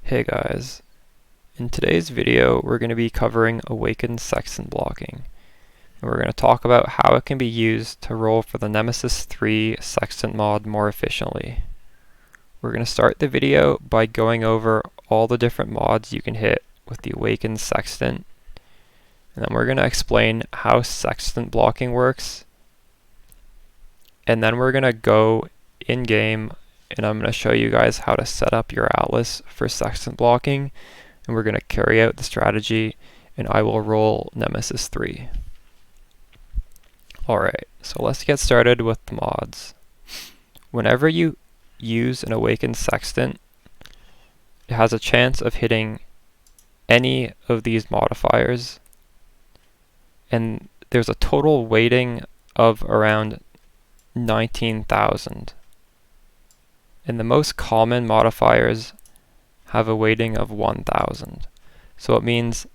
Hey guys, in today's video we're going to be covering Awakened Sextant blocking. And we're going to talk about how it can be used to roll for the Nemesis 3 Sextant mod more efficiently. We're going to start the video by going over all the different mods you can hit with the Awakened Sextant. And then we're going to explain how Sextant blocking works. And then we're going to go in-game and I'm going to show you guys how to set up your atlas for Sextant blocking, and we're going to carry out the strategy, and I will roll Nemesis 3. Alright, so let's get started with the mods. Whenever you use an Awakened Sextant, it has a chance of hitting any of these modifiers, and there's a total weighting of around 19,000. And the most common modifiers have a weighting of 1,000. So it means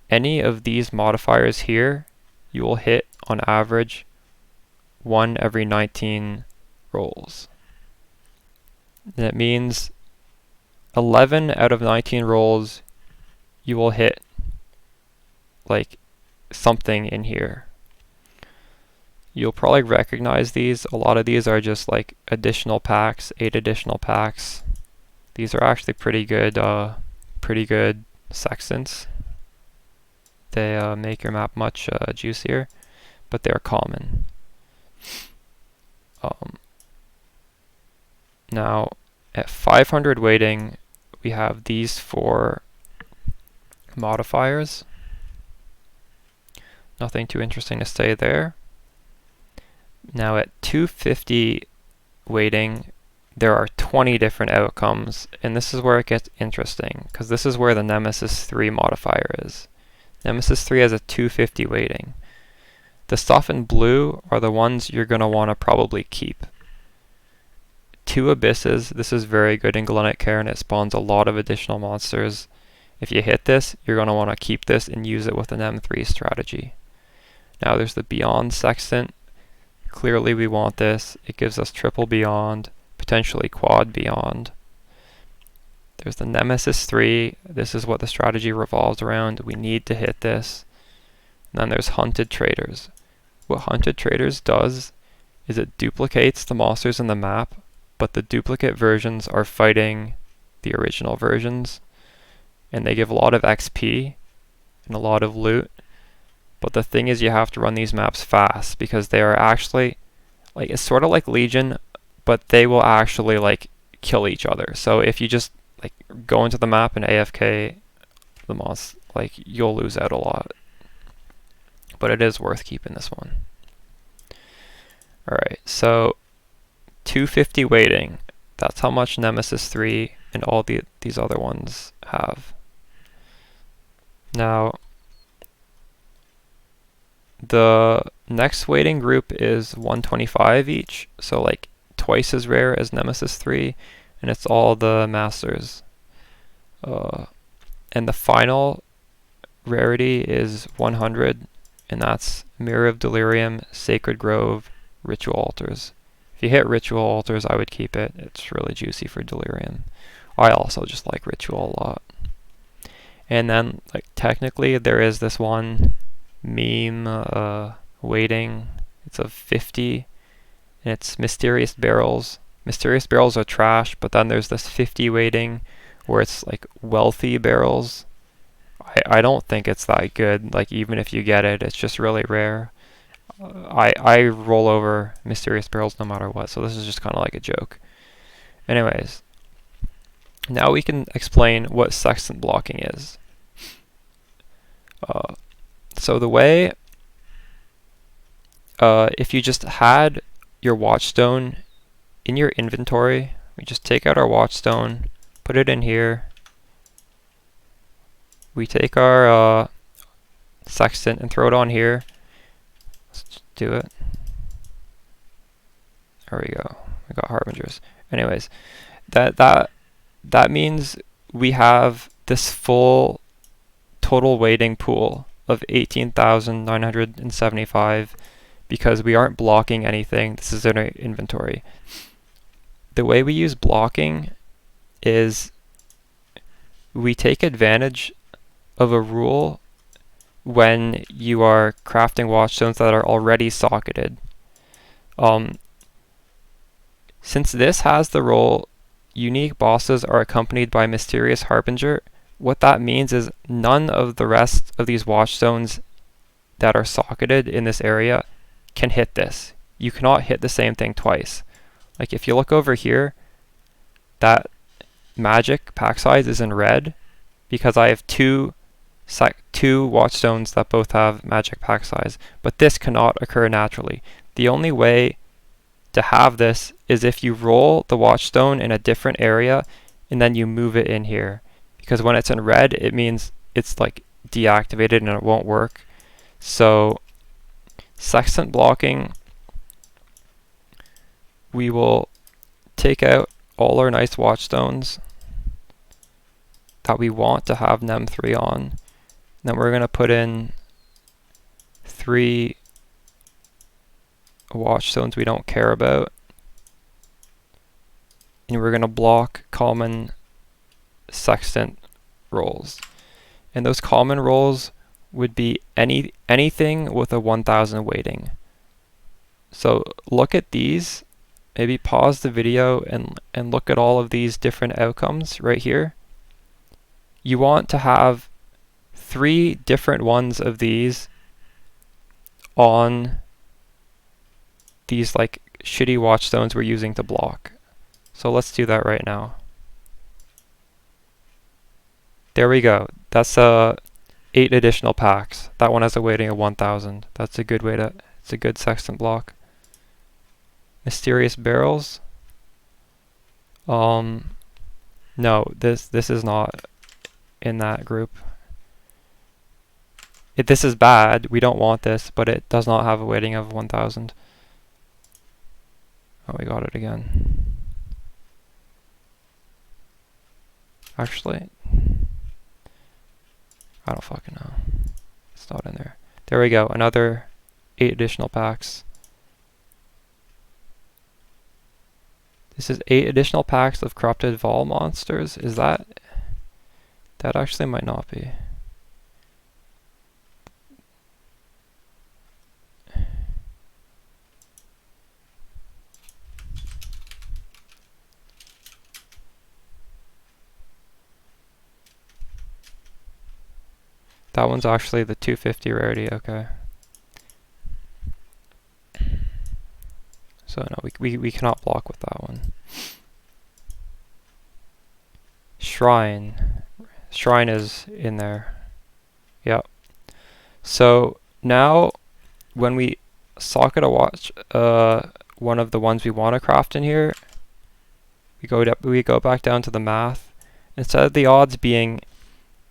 any of these modifiers here, you will hit on average 1 every 19 rolls. And it means 11 out of 19 rolls, you will hit like something in here. You'll probably recognize these. A lot of these are just like additional packs, 8 additional packs. These are actually pretty good sextants. They make your map much juicier, but they are common. Now, at 500 weighting, we have these 4 modifiers. Nothing too interesting to say there. Now at 250 weighting, there are 20 different outcomes, and this is where it gets interesting, because this is where the Nemesis 3 modifier is. Nemesis 3 has a 250 weighting. The stuff in blue are the ones you're going to want to probably keep. 2 Abysses, this is very good in Galenic Cairn, it spawns a lot of additional monsters. If you hit this, you're going to want to keep this and use it with an M3 strategy. Now there's the Beyond Sextant. Clearly we want this. It gives us triple Beyond, potentially quad Beyond. There's the Nemesis 3. This is what the strategy revolves around. We need to hit this. And then there's Hunted Traders. What Hunted Traders does is it duplicates the monsters in the map, but the duplicate versions are fighting the original versions. And they give a lot of XP and a lot of loot. But the thing is, you have to run these maps fast because they are actually, like, it's sort of like Legion, but they will actually, like, kill each other. So if you just, like, go into the map and AFK the mods, like, you'll lose out a lot. But it is worth keeping this one. Alright, so 250 weighting. That's how much Nemesis 3 and all these other ones have. Now, the next weighting group is 125 each, so like twice as rare as Nemesis 3, and it's all the masters. And the final rarity is 100, and that's Mirror of Delirium, Sacred Grove, Ritual Altars. If you hit Ritual Altars, I would keep it. It's really juicy for Delirium. I also just like Ritual a lot. And then, like, technically there is this one meme weighting. It's of 50, and it's Mysterious Barrels. Mysterious Barrels are trash, but then there's this 50 weighting where it's like Wealthy Barrels. I don't think it's that good. Like, even if you get it, it's just really rare. I roll over Mysterious Barrels no matter what, so this is just kind of like a joke. Anyways, now we can explain what Sextant blocking is. So the way, if you just had your Watchstone in your inventory, we just take out our Watchstone, put it in here. We take our Sextant and throw it on here. Let's just do it. There we go. We got Harbingers. Anyways, that means we have this full total weighting pool of 18,975 because we aren't blocking anything. This is in our inventory. The way we use blocking is we take advantage of a rule when you are crafting watchstones that are already socketed. Since this has the role, unique bosses are accompanied by mysterious harbinger, what that means is none of the rest of these watchstones that are socketed in this area can hit this. You cannot hit the same thing twice. Like if you look over here, that magic pack size is in red because I have two watchstones that both have magic pack size, but this cannot occur naturally. The only way to have this is if you roll the watchstone in a different area and then you move it in here, because when it's in red it means it's like deactivated and it won't work. So sextant blocking, we will take out all our nice watchstones that we want to have NEM 3 on. Then we're going to put in 3 watchstones we don't care about. And we're going to block common sextant rolls. And those common rolls would be anything with a 1000 weighting. So look at these. Maybe pause the video and look at all of these different outcomes right here. You want to have 3 different ones of these on these like shitty watchstones we're using to block. So let's do that right now. There we go. That's 8 additional packs. That one has a weighting of 1000. That's a good way to, it's a good sextant block. Mysterious barrels. No, this is not in that group. This is bad. We don't want this, but it does not have a weighting of 1000. Oh, we got it again. Actually, I don't fucking know. It's not in there. There we go. Another 8 additional packs. This is 8 additional packs of corrupted vol monsters. Is that? That actually might not be. That one's actually the 250 rarity, okay. So no, we cannot block with that one. Shrine. Shrine is in there. Yep. So now when we socket a watch, one of the ones we want to craft in here, we go back down to the math. Instead of the odds being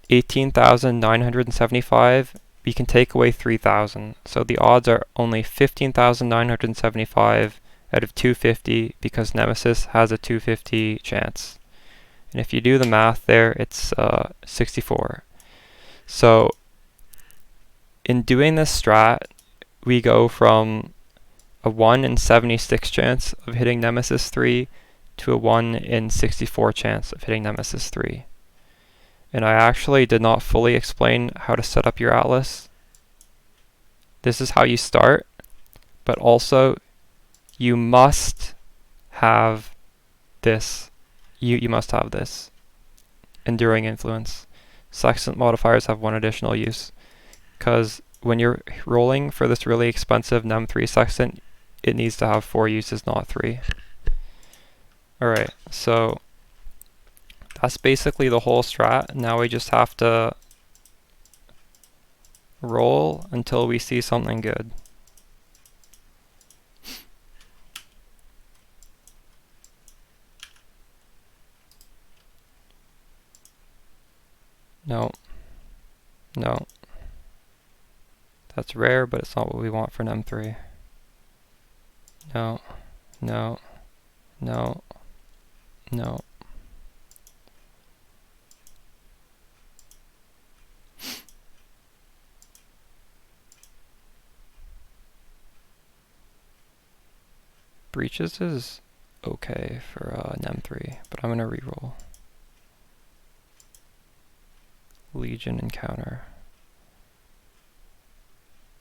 18,975, we can take away 3,000. So the odds are only 15,975 out of 250 because Nemesis has a 250 chance. And if you do the math there, it's 64. So in doing this strat, we go from a 1 in 76 chance of hitting Nemesis 3 to a 1 in 64 chance of hitting Nemesis 3. And I actually did not fully explain how to set up your atlas. This is how you start, but also you must have this. You must have this. Enduring influence. Sextant modifiers have one additional use, because when you're rolling for this really expensive NEM 3 sextant, it needs to have 4 uses, not 3. Alright, so that's basically the whole strat. Now we just have to roll until we see something good. No. No. That's rare, but it's not what we want for NEM 3. No. No. No. No. Breaches is okay for NEM 3, but I'm gonna reroll. Legion encounter.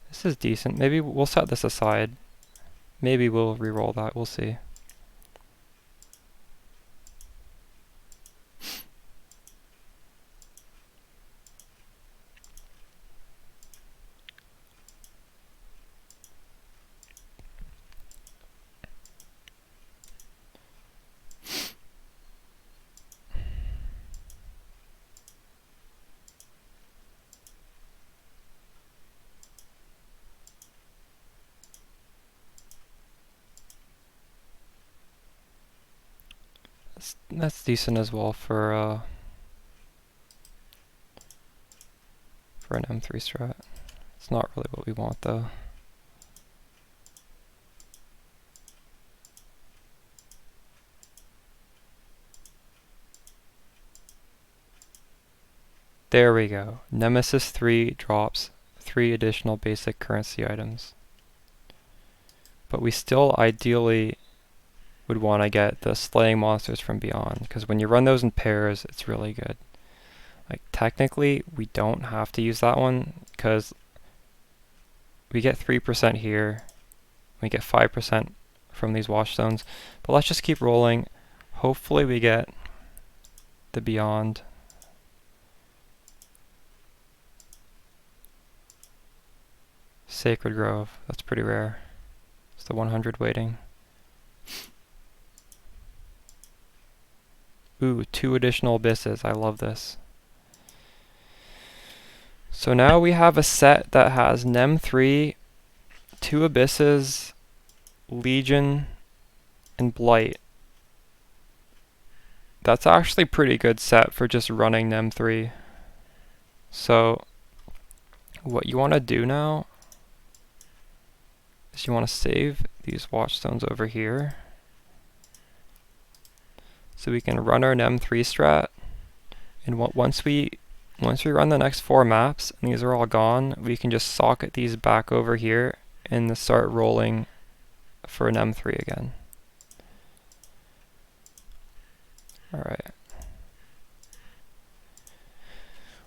This is decent. Maybe we'll set this aside. Maybe we'll re-roll that. We'll see. That's decent as well for an M3 strat. It's not really what we want though. There we go. Nemesis 3 drops 3 additional basic currency items. But we still ideally would want to get the slaying monsters from beyond, because when you run those in pairs, it's really good. Like technically, we don't have to use that one, because we get 3% here, we get 5% from these washstones, but let's just keep rolling. Hopefully we get the beyond. Sacred Grove, that's pretty rare. It's the 100 waiting. Ooh, 2 additional abysses. I love this. So now we have a set that has Nem 3, 2 abysses, Legion, and Blight. That's actually pretty good set for just running Nem 3. So what you want to do now is you want to save these watchstones over here, so we can run our Nem 3 strat, and once we run the next 4 maps and these are all gone, we can just socket these back over here and start rolling for an M3 again. Alright.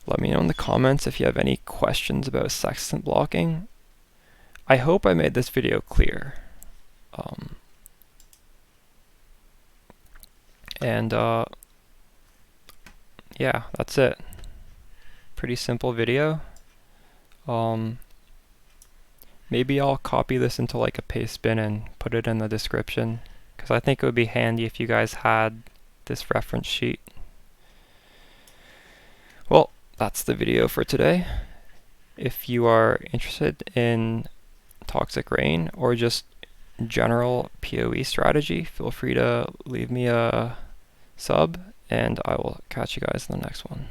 Let me know in the comments if you have any questions about Sextant blocking. I hope I made this video clear. Yeah, that's it. Pretty simple video. Maybe I'll copy this into like a paste bin and put it in the description, because I think it would be handy if you guys had this reference sheet. Well, that's the video for today. If you are interested in Toxic Rain or just general PoE strategy, feel free to leave me a sub, and I will catch you guys in the next one.